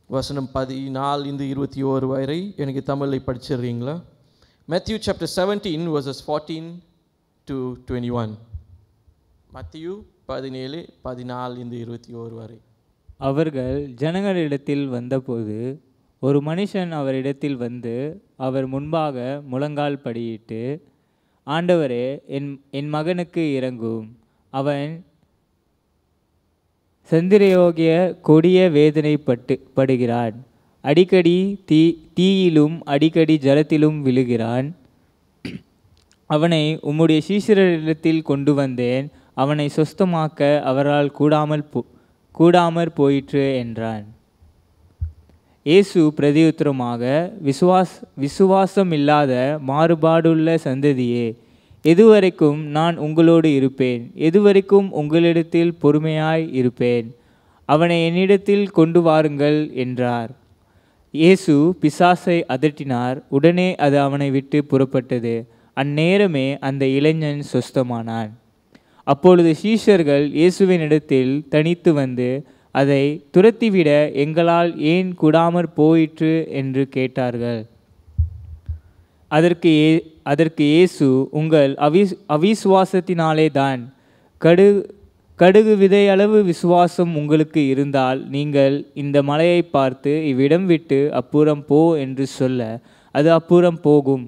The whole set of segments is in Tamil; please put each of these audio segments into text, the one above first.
வசனம் 14-21 வரை எனக்கு தமிழில் படிச்சிடுறீங்களா? Matthew chapter 17 verses 14-21. மத்தியு 17:14-21 வரை. அவர்கள் ஜனங்களிடத்தில் வந்தபோது ஒரு மனுஷன் அவரிடத்தில் வந்து அவர் முன்பாக முழங்கால் படியிட்டு, ஆண்டவரே, என் மகனுக்கு இரங்கும், அவன் சந்திரயோகிய கொடிய வேதனைப்படுகிறான், அடிக்கடி தீயிலும் அடிக்கடி ஜலத்திலும் விழுகிறான், அவனை உம்முடைய சீஷரிடத்தில் கொண்டு வந்தேன், அவனை சொஸ்தமாக்க அவரால் கூடாமற் போயிற்று என்றான். இயேசு பிரதியுத்தரமாக, விசுவாசம் இல்லாத மாறுபாடுள்ள சந்ததியே, எதுவரைக்கும் நான் உங்களோடு இருப்பேன்? எதுவரைக்கும் உங்களிடத்தில் பொறுமையாய் இருப்பேன்? அவனை என்னிடத்தில் கொண்டு வாருங்கள் என்றார். இயேசு பிசாசை அதட்டினார். உடனே அது அவனை விட்டு புறப்பட்டது. அந்நேரமே அந்த இளைஞன் சொஸ்தமானான். அப்பொழுது சீஷர்கள் இயேசுவினிடத்தில் தனித்து வந்து, அதை துரத்திவிட எங்களால் ஏன் கூடாமற் போயிற்று என்று கேட்டார்கள். அதற்கு இயேசு, உங்கள் அவிசுவாசத்தினாலே தான். கடுகு விதையளவு விசுவாசம் உங்களுக்கு இருந்தால் நீங்கள் இந்த மலையை பார்த்து இவ்விடம் விட்டு அப்புறம் போ என்று சொல்ல அது அப்புறம் போகும்.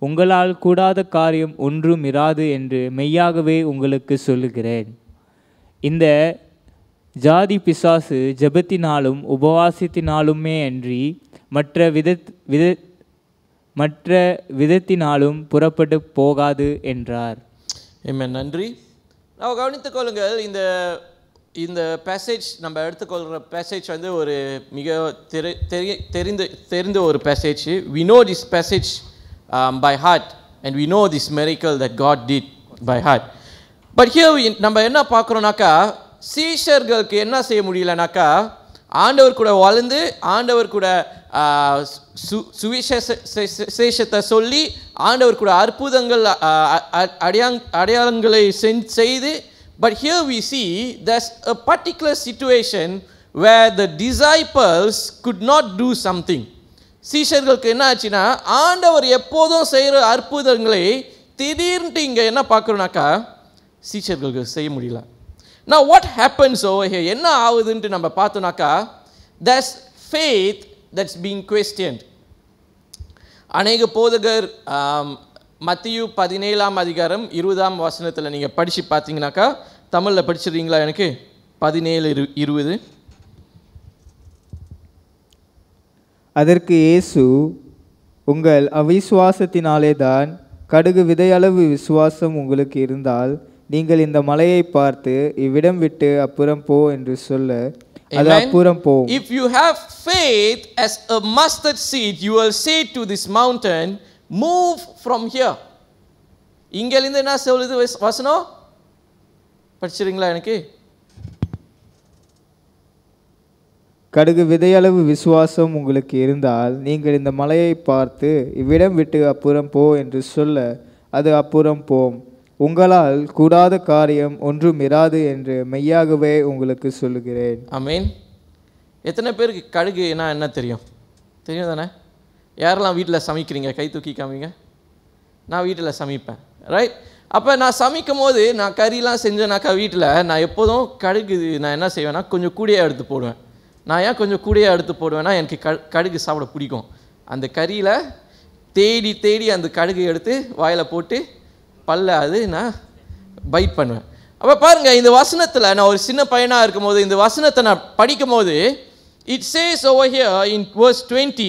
உங்களால் கூடாத காரியம் ஒன்றும் இராது என்று மெய்யாகவே உங்களுக்கு சொல்லுகிறேன். இந்த ஜாதி பிசாசு ஜெபத்தினாலும் உபவாசத்தினாலுமே அன்றி மற்ற விதத்தினாலும் புறப்பட்டு போகாது என்றார். நன்றி. நான் கவனித்துக் கொள்ளுங்கள், இந்த பேசேஜ் நம்ம எடுத்துக்கொள்கிற பேசேஜ் வந்து ஒரு மிக தெரிந்த ஒரு passage. we know this passage by heart and we know this miracle that God did by heart. But here நம்ம என்ன பார்க்குறோம்னாக்கா, சீஷர்களுக்கு என்ன செய்ய முடியலனாக்கா, ஆண்டவர் கூட வளர்ந்து ஆண்டவர் கூட சுவிசேஷத்தை சொல்லி ஆண்டவர் கூட அற்புதங்கள் அடையாளங்களை செய்து. But here we see there's a particular situation where the disciples could not do something. சீஷர்களுக்கு என்ன ஆச்சுன்னா, ஆண்டவர் எப்போதும் செய்கிற அற்புதங்களை திடீர்னு இங்கே என்ன பார்க்குறோம்னாக்கா சீஷர்களுக்கு செய்ய முடியல. Now what happens over here? என்ன ஆகுதுன்ட்டு நம்ம பார்த்தோம்னாக்கா, there's faith that's being questioned. அநேக போதகர் மத்தியு 17:20 நீங்கள் படித்து பார்த்தீங்கன்னாக்கா, தமிழில் படிச்சிடுறீங்களா? எனக்கு 17:20. அதற்கு இயேசு, உங்கள் அவிசுவாசத்தினாலே தான். கடுகு விதையளவு விசுவாசம் உங்களுக்கு இருந்தால் நீங்கள் இந்த மலையை பார்த்து இவ்விடம் விட்டு அப்புறம் போ என்று சொல்ல அது அப்புறம் போகும். If you have faith as a mustard seed, you will say to this mountain, move from here. இங்கிருந்து என்ன சொல்லுது வசனம்? படிச்சிருங்களா? எனக்கு கடுகு விதையளவு விசுவாசம் உங்களுக்கு இருந்தால் நீங்கள் இந்த மலையை பார்த்து இவ்விடம் விட்டு அப்புறம் போ என்று சொல்ல அது அப்புறம் போம். உங்களால் கூடாத காரியம் ஒன்றும் இராது என்று மெய்யாகவே உங்களுக்கு சொல்லுகிறேன். ஆமென். எத்தனை பேருக்கு கடுகுனா என்ன தெரியும்? தெரியும் தானே? யாரெல்லாம் வீட்டில் சமைக்கிறீங்க? கை தூக்கி காமிங்க. நான் வீட்டில் சமைப்பேன், ரைட்? அப்போ நான் சமைக்கும் போது நான் கறிலாம் செஞ்சேனாக்கா வீட்டில் நான் எப்போதும் கடுகு நான் என்ன செய்வேன்னா கொஞ்சம் கூடையாக எடுத்து போடுவேன். நான் ஏன் கொஞ்சம் கூடையாக எடுத்து போடுவேன்னா, எனக்கு கடுகு சாப்பிட பிடிக்கும். அந்த கறியில் தேடி அந்த கடுகு எடுத்து வாயில் போட்டு பல்ல அது நான் பைட் பண்ணுவேன். அப்போ பாருங்கள், இந்த வசனத்தில் நான் ஒரு சின்ன பையனாக இருக்கும் போது இந்த வசனத்தை நான் படிக்கும் போது it says over here in verse 20,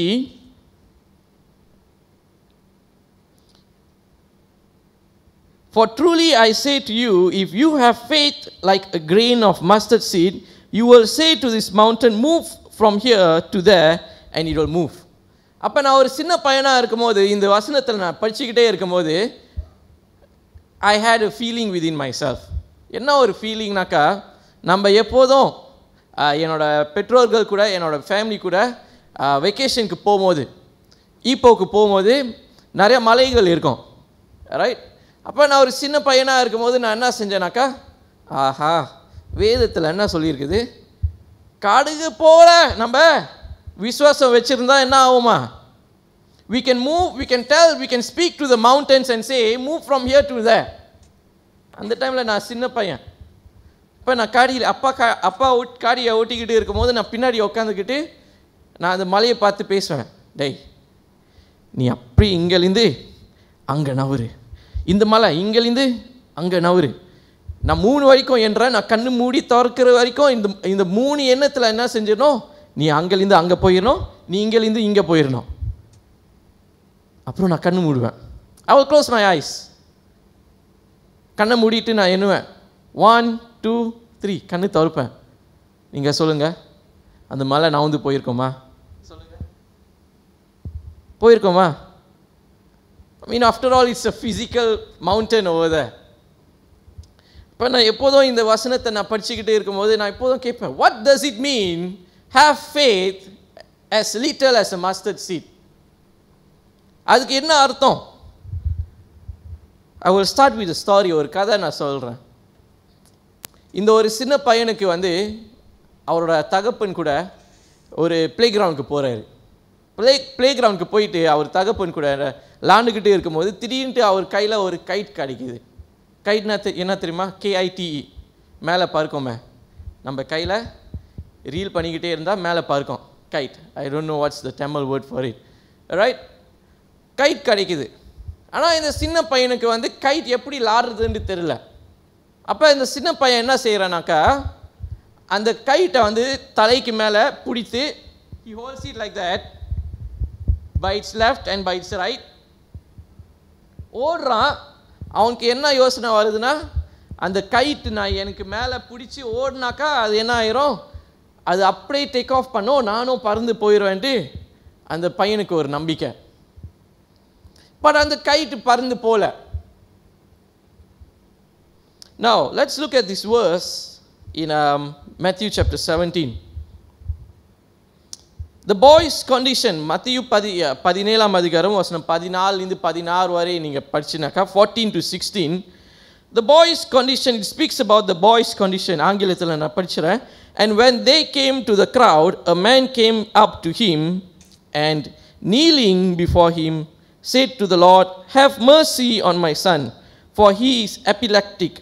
for truly I say to you, if you have faith like a grain of mustard seed, you will say to this mountain, move from here to there, and it will move. அப்போ நான் ஒரு சின்ன பையனாக இருக்கும் போது இந்த வசனத்தில் நான் படிச்சுக்கிட்டே இருக்கும் போது I had a feeling within myself. என்ன ஒரு ஃபீலிங்னாக்கா, நம்ம எப்போதும் என்னோட பெற்றோர்கள் கூட என்னோட ஃபேமிலி கூட வெக்கேஷனுக்கு போகும்போது ஈப்போக்கு போகும்போது நிறைய மலைகள் இருக்கும், ரைட்? அப்போ நான் ஒரு சின்ன பையனாக இருக்கும்போது நான் என்ன செஞ்சேனாக்கா, ஆஹா வேதத்தில் என்ன சொல்லியிருக்குது, கடுகு போல நம்ம விசுவாசம் வச்சுருந்தா என்ன ஆகுமா? We can move, we can tell, we can speak to the mountains and say, move from here to there. அந்த டைமில் நான் சின்ன பையன். இப்போ நான் காடியில் அப்பா காடியை ஓட்டிக்கிட்டு இருக்கும்போது நான் பின்னாடி உட்காந்துக்கிட்டு நான் அந்த மலையை பார்த்து பேசுவேன். டேய், நீ அப்படி இங்கேருந்து அங்கே நவரு, இந்த மலை இங்கேருந்து அங்கே நவரு. நான் 3 வரைக்கும் என்றேன். நான் கண்ணு மூடி திறக்கிற வரைக்கும் இந்த 3 எண்ணத்தில் என்ன செஞ்சிடணும்? நீ அங்கேருந்து அங்கே போயிடணும், நீ இங்கேருந்து இங்கே போயிடணும். அப்புறம் நான் கண்ணு மூடுவேன். I will close my eyes. கண்ணை மூடிட்டு நான் எண்ணுவேன். 1 2 3 கண்ணு திறப்பேன். நீங்கள் சொல்லுங்கள், அந்த மலை நவுந்து போயிருக்கோமா? சொல்லுங்கள், போயிருக்கோமா? I mean, after all, it's a physical mountain over there. இப்போ நான் எப்போதும் இந்த வசனத்தை நான் படிச்சுக்கிட்டே இருக்கும்போது நான் எப்போதும் கேட்பேன், what does it mean, have faith as little as a mustard seed? அதுக்கு என்ன அர்த்தம்? I will start with a story. ஒரு கதை நான் சொல்கிறேன். இந்த ஒரு சின்ன பையனுக்கு அவரோட தகப்பன் கூட ஒரு ப்ளே கிரவுண்டுக்கு போகிறாரு. ப்ளே கிரவுண்டுக்கு போயிட்டு அவர் தகப்பன் கூட விளாண்டுக்கிட்டே இருக்கும்போது திடீர்னுட்டு அவர் கையில் ஒரு கைட் கிடைக்குது. கைட்னா என்ன தெரியுமா? KITE, மேலே பறக்குமே. நம்ம கையில் ரீல் பண்ணிக்கிட்டே இருந்தால் மேலே பறக்கும் guide. I don't know what's the Tamil word for it. Right, guide கிடைக்குது. ஆனால் இந்த சின்ன பையனுக்கு கைட் எப்படி லாடுறதுன்னு தெரியல. அப்போ இந்த சின்ன பையன் என்ன செய்கிறானாக்கா, அந்த கைட்டை தலைக்கு மேலே பிடித்து he holds it like that by its left and by its right. ஓடுறான். அவனுக்கு என்ன யோசனை வருதுன்னா, அந்த கைட்டு நான் எனக்கு மேலே பிடிச்சி ஓடினாக்கா அது என்ன ஆயிரும், அது அப்படியே டேக் ஆஃப் பண்ணோம், நானும் பறந்து போயிடுவேன்ட்டு அந்த பையனுக்கு ஒரு நம்பிக்கை. பட் அந்த கைட்டு பறந்து போல. Now let's look at this verse in Matthew chapter 17. The boy's condition, Matthew 17ஆம் அதிகாரம் வசனம் 14 16 வரை நீங்கள் படிச்சினாக்கா 14 to 16. The boy's condition, it speaks about the boy's condition. ஆங்கிலத்தில் நான் படிச்சிறேன். And when they came to the crowd, a man came up to him and kneeling before him said to the Lord, have mercy on my son, for he is epileptic,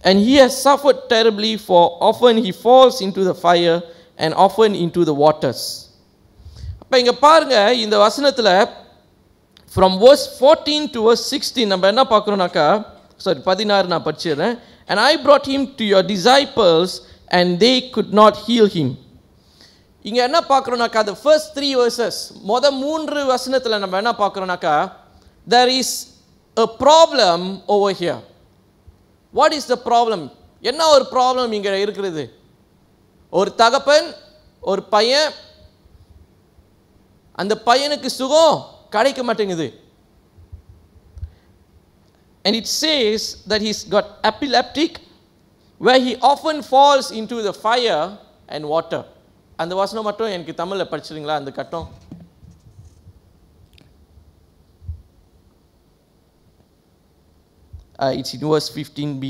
and he has suffered terribly, for often he falls into the fire and often into the waters. அப்போ இங்கே பாருங்க, இந்த வசனத்தில் from verse 14 to verse 16 நம்ம என்ன பார்க்குறோம்னாக்கா, 16 நான் படிச்சிடுறேன். And I brought him to your disciples and they could not heal him. இங்கே என்ன பார்க்குறோம்னாக்கா, the first 3 verses, 3 வசனத்தில் நம்ம என்ன பார்க்குறோம்னாக்கா, there is a problem over here. What is the problem? என்ன ஒரு ப்ராப்ளம் இங்கே இருக்கிறது? ஒரு தகப்பன், ஒரு பையன், அந்த பையனுக்கு சுகம் கிடைக்க மாட்டேங்குது. And it says that he's got epileptic, where he often falls into the fire and water. அந்த வசனம் மட்டும் எனக்கு தமிழில் படிச்சிருங்களா? அந்த கட்டம் it's in verse 15b.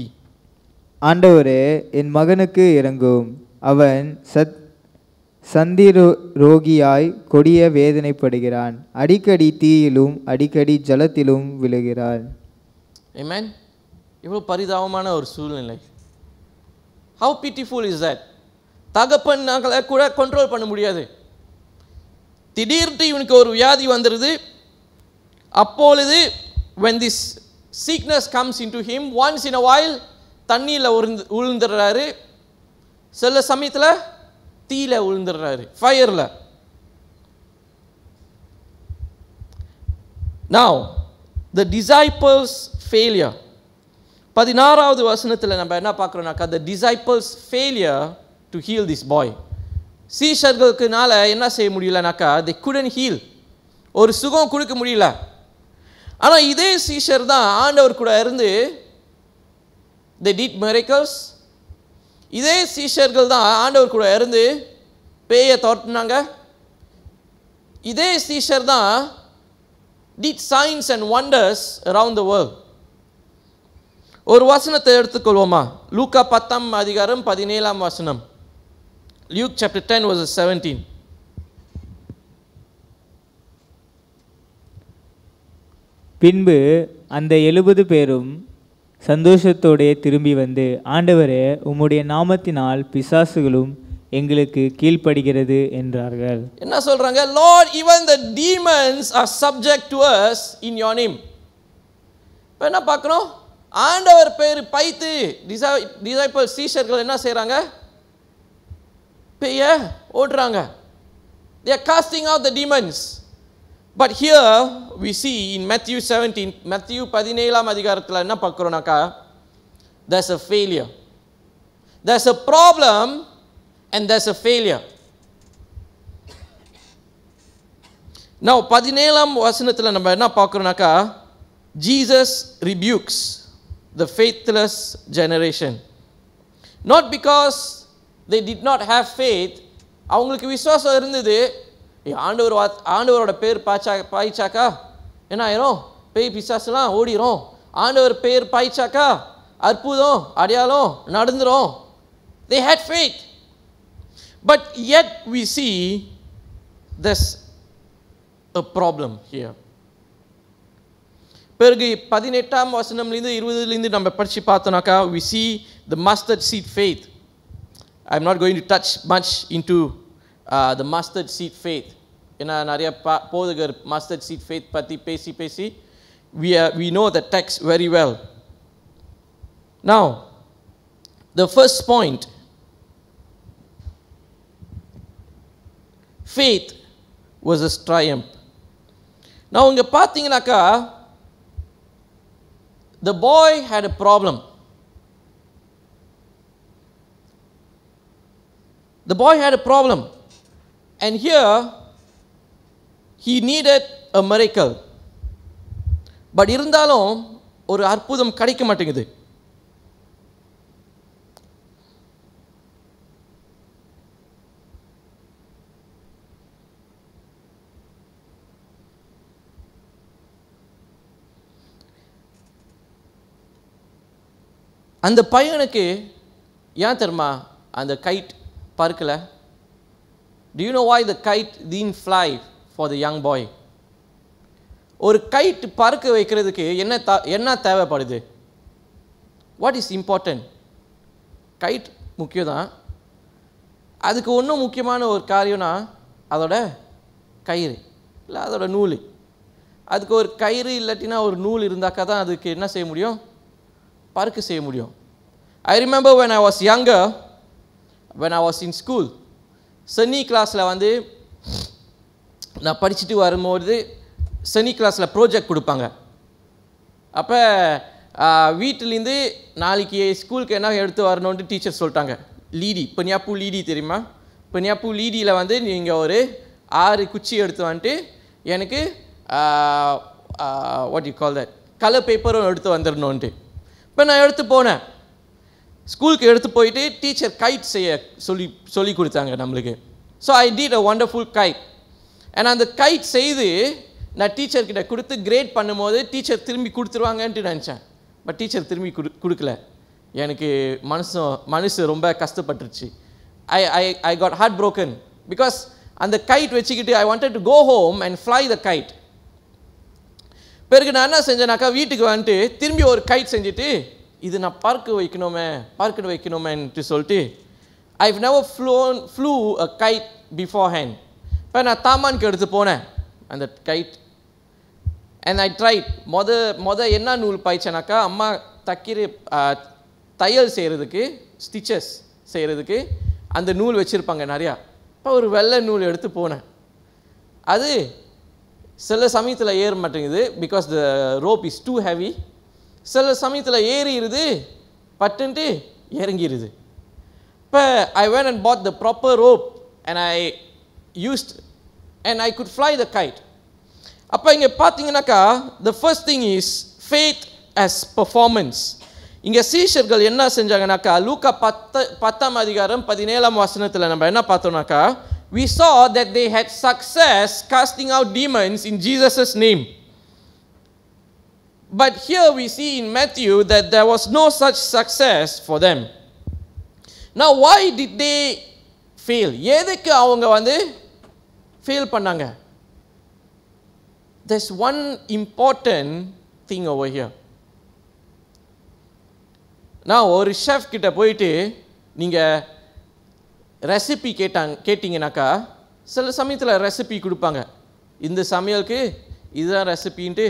ஆண்டவரே, என் மகனுக்கு இரங்கும். அவன் சந்தி ரோகியாய் கொடிய வேதனைப்படுகிறான். அடிக்கடி தீயிலும் அடிக்கடி ஜலத்திலும் விழுகிறான். Amen. இவ்வளோ பரிதாபமான ஒரு சூழ்நிலை. How pitiful is that? தகப்பன்னால கூட கண்ட்ரோல் பண்ண முடியாது. திடீர்னு இவனுக்கு ஒரு வியாதி வந்துடுது. அப்பொழுது when this sickness comes into him, once in a while தண்ணியில் உழுந்துடுறாரு, சில சமயத்தில் தீயில உழுந்துடுறாரு, ஃபயரில். Now the disciples failure, 16வது வசனத்தில் நம்ம என்ன பார்க்குறோம்னாக்கா, the disciples failure to heal this boy. சீஷர்களுக்குனால என்ன செய்ய முடியலனாக்கா, they couldn't heal, ஒரு சுகம் கொடுக்க முடியல. ஆனால் இதே சீஷர் தான் ஆண்டவர் கூட இருந்து they did miracles. இதே சீஷர்கள் தான் ஆண்டவர் கூட இருந்து பேயை துரத்துனாங்க. இதே சீஷர் தான் did signs and wonders around the world. ஒரு வசனத்தை எடுத்துக்கொள்வோமா? லூக்கா 10ஆம் அதிகாரம் 17ஆம் வசனம். Luke chapter 10 verse 17. பின்பு அந்த 70 பேரும் சந்தோஷத்தோடே திரும்பி வந்து, ஆண்டவரே, உம்முடைய நாமத்தினால் பிசாசுகளும் எங்களுக்கு கீழ்ப்படுகிறது என்றார்கள். என்ன சொல்றாங்க? Lord, even the demons are subject to us in your name. இப்போ என்ன பார்க்குறோம்? ஆண்டவர் பேர் பைத்து டிசைபிள் சீஷர்கள் என்ன செய்கிறாங்க? பேய ஓடுறாங்க. They are casting out the demons. But here we see in Matthew 17, Matthew 17ஆம் அதிகாரத்தில் என்ன பார்க்குறோம்னாக்கா, there's a failure. There's a problem and there's a failure. Now 17ஆம் வசனத்தில் நம்ம என்ன பார்க்குறோம்னாக்கா, Jesus rebukes the faithless generation. Not because they did not have faith. அவங்களுக்கு விசுவாசம் இருந்தது. ஆண்டவரோட பேர் பாய்ச்சாக்கா என்ன ஆயிரும்? பேய் பிசாசுலாம் ஓடிரும். ஆண்டவர் பேர் பாய்ச்சாக்கா அற்புதம் அடையாளம் நடந்துரும். They had faith. But yet we see there's a problem here. பிறகு 18ஆம் வசனம்லேருந்து 20லேருந்து நம்ம படித்து பார்த்தோம்னாக்கா, we see the mustard seed faith. I'm not going to touch much into the mustard seed faith. ஏன்னா நிறைய போதகர் mustard seed faith பற்றி பேசி we know the text very well. Now, the first point, faith was a triumph. Now, இங்கே பார்த்தீங்கன்னாக்கா, the boy had a problem. The boy had a problem. And here, he needed a miracle. But இருந்தாலும் ஒரு அற்புதம் கிடைக்க மாட்டேங்குது. அந்த பையனுக்கு ஏன் தெரியுமா அந்த guide பறக்கல? Do you know why the kite didn't fly for the young boy? ஒரு கைட் பறக்க வைக்கிறதுக்கு என்ன தேவைப்படுது? What is important? கைட் முக்கியம் தான். அதுக்கு ஒன்றும் முக்கியமான ஒரு காரியம்னா அதோட கயிறு இல்லை அதோட நூல். அதுக்கு ஒரு கயிறு இல்லாட்டினா ஒரு நூல் இருந்தாக்கா தான் அதுக்கு என்ன செய்ய முடியும்? பறக்க செய்ய முடியும். I remember when I was younger, when I was in school, சனி கிளாஸில் வந்து நான் படிச்சுட்டு வரும்போது சனி கிளாஸில் ப்ராஜெக்ட் கொடுப்பாங்க. அப்போ வீட்டிலேருந்து நாளைக்கு ஸ்கூலுக்கு என்ன எடுத்து வரணுன்ட்டு டீச்சர் சொல்லிட்டாங்க. லீடி, பெண்யாப்பூ லீடி தெரியுமா? பெண்யாப்பூ லீடியில் வந்து நீங்கள் ஒரு 6 குச்சி எடுத்து வந்துட்டு எனக்கு what you call that colour பேப்பரும் எடுத்து வந்துடணுன்ட்டு. இப்போ நான் எடுத்து போனேன். ஸ்கூலுக்கு எடுத்து போயிட்டு டீச்சர் கைட் செய்ய சொல்லி கொடுத்தாங்க நம்மளுக்கு. So I did a wonderful guide. And அந்த கைட் செய்து நான் டீச்சர்கிட்ட கொடுத்து கிரேட் பண்ணும்போது டீச்சர் திரும்பி கொடுத்துருவாங்கன்ட்டு நினச்சேன். பட் டீச்சர் திரும்பி கொடுக்கல. எனக்கு மனசு ரொம்ப கஷ்டப்பட்டுருச்சு. I got heart broken because அந்த கைட் வச்சுக்கிட்டு I wanted to go home and fly the kite. பிறகு நான் என்ன செஞ்சேனாக்கா, வீட்டுக்கு வந்துட்டு திரும்பி ஒரு கைட் செஞ்சுட்டு இது நான் பார்க்க வைக்கணுமேன்ட்டு சொல்லிட்டு I've never flew a kite beforehand. இப்போ நான் தாமானுக்கு எடுத்து போனேன் அந்த கைட். And I tried. என்ன நூல் பாய்ச்சேனாக்கா, அம்மா தையல் செய்கிறதுக்கு ஸ்டிச்சஸ் செய்கிறதுக்கு அந்த நூல் வச்சுருப்பாங்க நிறையா. இப்போ ஒரு வெள்ளை நூல் எடுத்து போனேன். அது சில சமயத்தில் ஏற மாட்டேங்குது because the rope is too heavy. சில சமயத்தில் ஏறிடுது, பட்டுன்ட்டு இறங்கிடுது. இப்போ ஐ went and bought the proper rope and I used and I could fly the kite. அப்போ இங்கே பார்த்தீங்கன்னாக்கா, the first thing is faith as performance. இங்கே சீஷர்கள் என்ன செஞ்சாங்கனாக்கா, லூக்கா 10ஆம் அதிகாரம் 17ஆம் வசனத்தில் நம்ம என்ன பார்த்தோம்னாக்கா, we saw that they had success casting out demons in Jesus' name. But here we see in Matthew that there was no such success for them. Now why did they fail? எதுக்கு அவங்க வந்து ஃபெயில் பண்ணாங்க? there's one important thing over here. நான் ஒரு ஷெஃப் கிட்ட போயிட்டு நீங்கள் ரெசிபி கேட்டிங்கனாக்கா சில சமயத்தில் ரெசிபி கொடுப்பாங்க, இந்த சமையலுக்கு இதுதான் ரெசிபின்ட்டு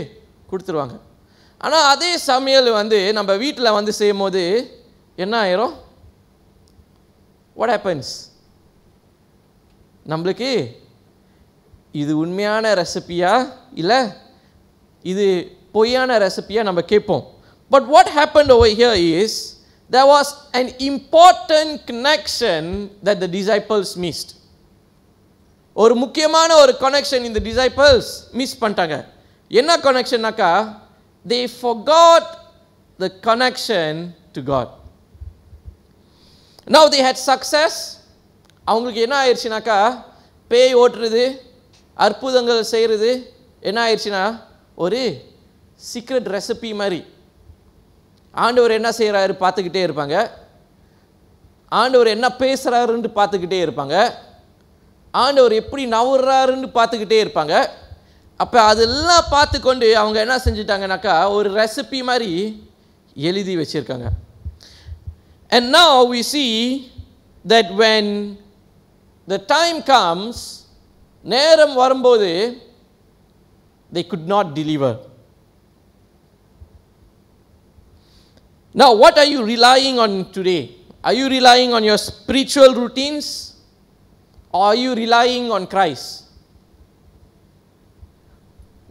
கொடுத்துருவாங்க. ஆனால் அதே சமையல் நம்ம வீட்டில் செய்யும் போது என்ன ஆயிரும்? What happens? நம்மளுக்கு இது உண்மையான ரெசிபியா இல்லை இது பொய்யான ரெசிபியா நம்ம கேட்போம். But what happened over here is there was an important connection that the disciples missed. ஒரு முக்கியமான ஒரு கனெக்ஷன் இந்த disciples மிஸ் பண்ணிட்டாங்க. என்ன கனெக்ஷன்னாக்கா they forgot the connection to God. Now they had success. அவங்களுக்கு என்ன ஆயிடுச்சுனாக்கா பேய் ஓட்டுறது, அற்புதங்கள் செய்கிறது என்ன ஆயிடுச்சுன்னா ஒரு சீக்ரெட் ரெசிபி மாதிரி. ஆண்டவர் என்ன செய்கிறாரு பார்த்துக்கிட்டே இருப்பாங்க, ஆண்டவர் என்ன பேசுகிறாருன்னு பார்த்துக்கிட்டே இருப்பாங்க, ஆண்டவர் எப்படி நவுறாருன்னு பார்த்துக்கிட்டே இருப்பாங்க. அப்போ அதெல்லாம் பார்த்து கொண்டு அவங்க என்ன செஞ்சிட்டாங்கனாக்கா ஒரு ரெசிபி மாதிரி எழுதி வச்சுருக்காங்க. And now we see that when the time comes, நேரம் வரும்போது they could not deliver. Now what are you relying on today? Are you relying on your spiritual routines or are you relying on Christ?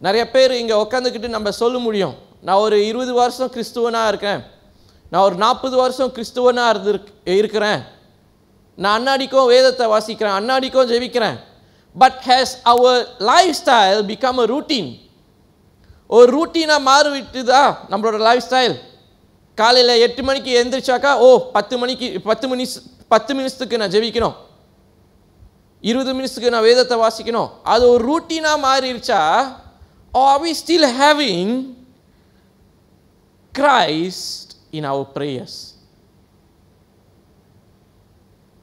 நிறைய பேர் இங்கே உட்காந்துக்கிட்டு நம்ம சொல்ல முடியும், நான் ஒரு 20 வருஷம் கிறிஸ்துவனாக இருக்கேன், நான் ஒரு 40 வருஷம் கிறிஸ்துவனாக இருக்கிறேன், நான் அன்னாடிக்கும் வேதத்தை வாசிக்கிறேன், அன்னாடிக்கும் ஜெபிக்கிறேன். But has our lifestyle become a routine? ஒரு ரூட்டீனாக மாறிவிட்டுதா நம்மளோட லைஃப் ஸ்டைல்? காலையில் 8 மணிக்கு எழுந்திரிச்சாக்கா 10 நிமிஷத்துக்கு நான் ஜெபிக்கணும், 20 நிமிஷத்துக்கு நான் வேதத்தை வாசிக்கணும், அது ஒரு ரூட்டீனாக மாறிடுச்சா? Or are we still having Christ in our prayers?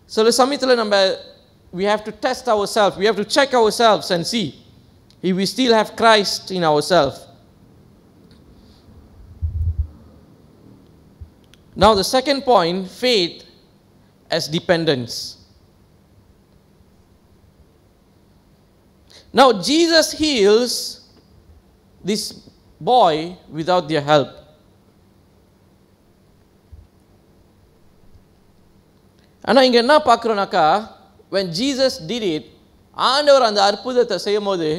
சில சமயத்தில் நம்ம we have to test ourselves, we have to check ourselves and see if we still have Christ in ourselves. Now the second point, faith as dependence. Now Jesus heals this boy without their help. ஆனால் இங்கே என்ன பார்க்குறோன்னாக்கா when Jesus did it, ஆண்டவர் அந்த அற்புதத்தை செய்யும் போது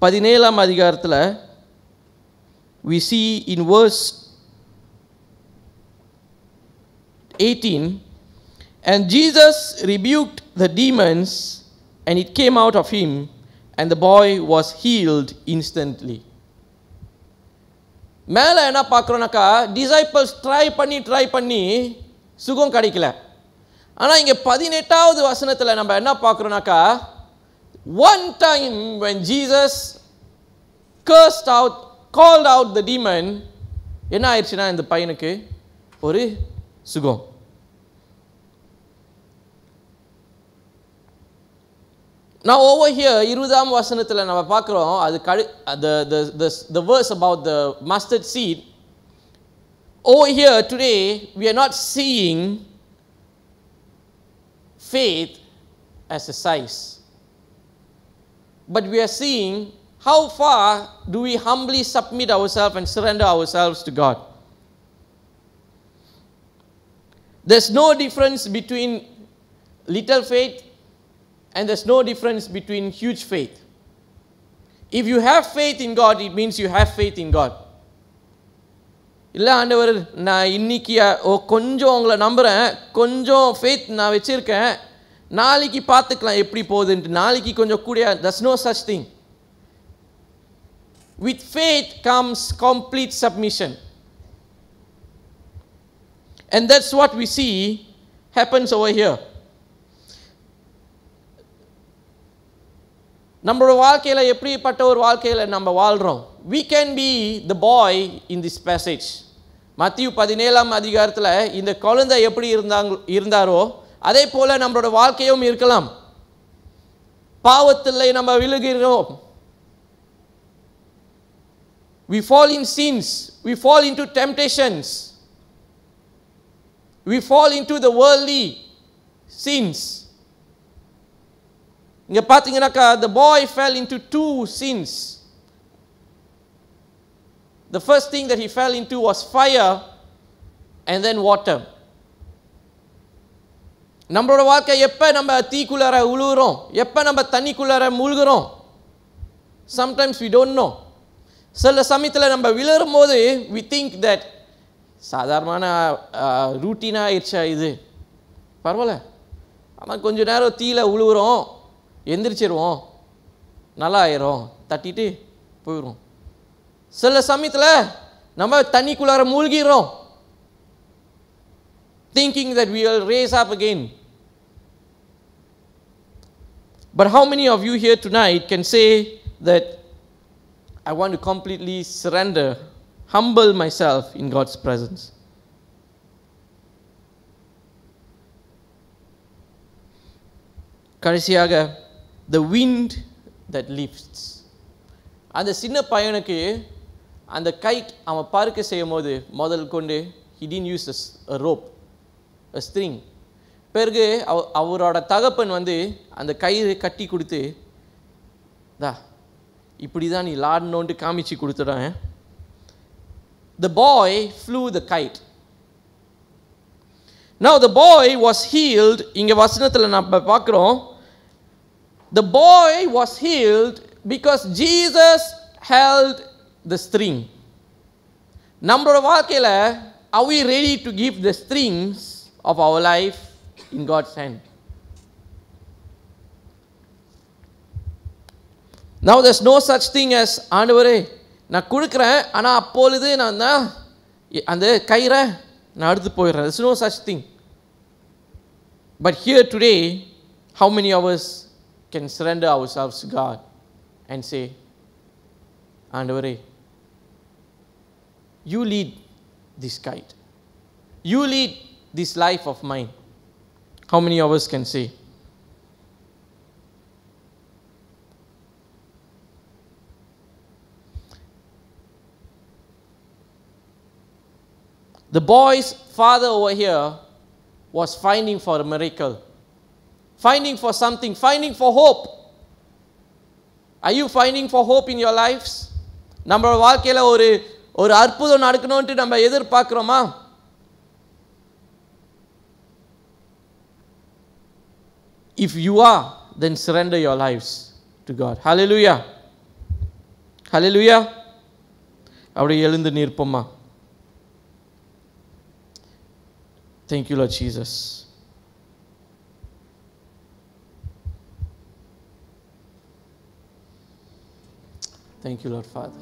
17ஆம் அதிகாரத்தில் we see in verse 18, and Jesus rebuked the demons and it came out of him and the boy was healed instantly. மேலே என்ன பார்க்குறோன்னாக்கா டிசைபிள்ஸ் ட்ரை பண்ணி சுகம் கிடைக்கல. ஆனால் இங்கே 18வது வசனத்தில் நம்ம என்ன பார்க்குறோன்னாக்கா one time when Jesus called out the demon, என்ன ஆயிடுச்சுன்னா இந்த பையனுக்கு ஒரு சுகம். Now over here 20ஆம் வசனத்தில் நம்ம பார்க்குறோம் அது the verse about the mustard seed. Over here today we are not seeing faith as a size, but we are seeing how far do we humbly submit ourselves and surrender ourselves to God. There's no difference between little faith and there's no difference between huge faith. If you have faith in God, it means you have faith in God. இல்லை ஆண்டவர் நான் இன்னைக்கு கொஞ்சம் உங்களை நம்புகிறேன், கொஞ்சம் ஃபேத் நான் வச்சுருக்கேன், நாளைக்கு பார்த்துக்கலாம் எப்படி போகுதுன்ட்டு, நாளைக்கு கொஞ்சம் கூட. there's no such thing. With faith comes complete submission. And that's what we see happens over here. நம்மளோட வாழ்க்கையில் எப்படிப்பட்ட ஒரு வாழ்க்கையில் நம்ம வாழ்கிறோம்? We can be the boy in this passage. மத்தேயு 17ஆம் அதிகாரத்தில் இந்த குழந்தை எப்படி இருந்தாரோ அதே போல் நம்மளோட வாழ்க்கையும் இருக்கலாம். பாவத்தில் நம்ம விழுகிறோம், We fall in sins. We fall into temptations. We fall into the worldly sins. இங்க பாத்தீங்கன்னாக்கா the boy fell into two sins. The first thing that he fell into was fire and then water. நம்மளோட வாழ்க்கை எப்போ நம்ம தீக்குள்ளார உழுவுறோம், எப்போ நம்ம தண்ணிக்குள்ளார மூழ்கிறோம், சம்டைம்ஸ் வி டோன்ட் நோ. சில சமயத்தில் நம்ம விழுறும் போது வி திங்க் தட் சாதாரணமான ரூட்டீனாக ஆயிடுச்சா இது, பரவாயில்ல, ஆனால் கொஞ்ச நேரம் தீயில உழுவுறோம், எந்திரிச்சிருவோம், நல்லா ஆயிரும், தட்டிட்டு போயிடும். சில சமயத்தில் நம்ம தண்ணிக்குள்ளார மூழ்கிறோம், thinking that we will raise up again. But how many of you here tonight can say that I want to completely surrender, humble myself in God's presence? கடைசியாக the wind that lifts. அந்த சின்ன பையனுக்கு அந்த கைட் அவன் பறக்க செய்யும் போது முதல் கொண்டு he didn't use a rope, a string. பிறகு அவரோட தகப்பன் வந்து அந்த கயிறு கட்டி கொடுத்து தா இப்படி தான் நீ லாடணுன்ட்டு காமிச்சு கொடுத்துடான். The boy flew the kite. Now the boy was healed. இங்க வசனத்தில் நம்ம பார்க்குறோம், the boy was healed because Jesus held the string. நம்மளோட வாழ்க்கையில் are we ready to give the strings of our life in God's hand? Now there's no such thing as ஆண்டவரே நான் கொடுக்குறேன் ஆனால் அப்பொழுது நான் தான் அந்த கயிறை நான் எடுத்து போயிடுறேன். There's no such thing. But here today, how many of us can surrender ourselves to God and say, ஆண்டவரே you lead this kite, you lead this life of mine? How many of us can say? The boy's father over here was finding for a miracle, finding for something, finding for hope. Are you finding for hope in your lives? நம்ம வாழ்க்கையில் ஒரு அற்புதம் நடக்கணும்னு நம்ம எதிர்பார்க்கிறோமா? If you are, then surrender your lives to God. Hallelujah. Hallelujah. அப்படி எழுந்து நிற்போமா? Thank you, Lord Jesus. Thank you, Lord Father.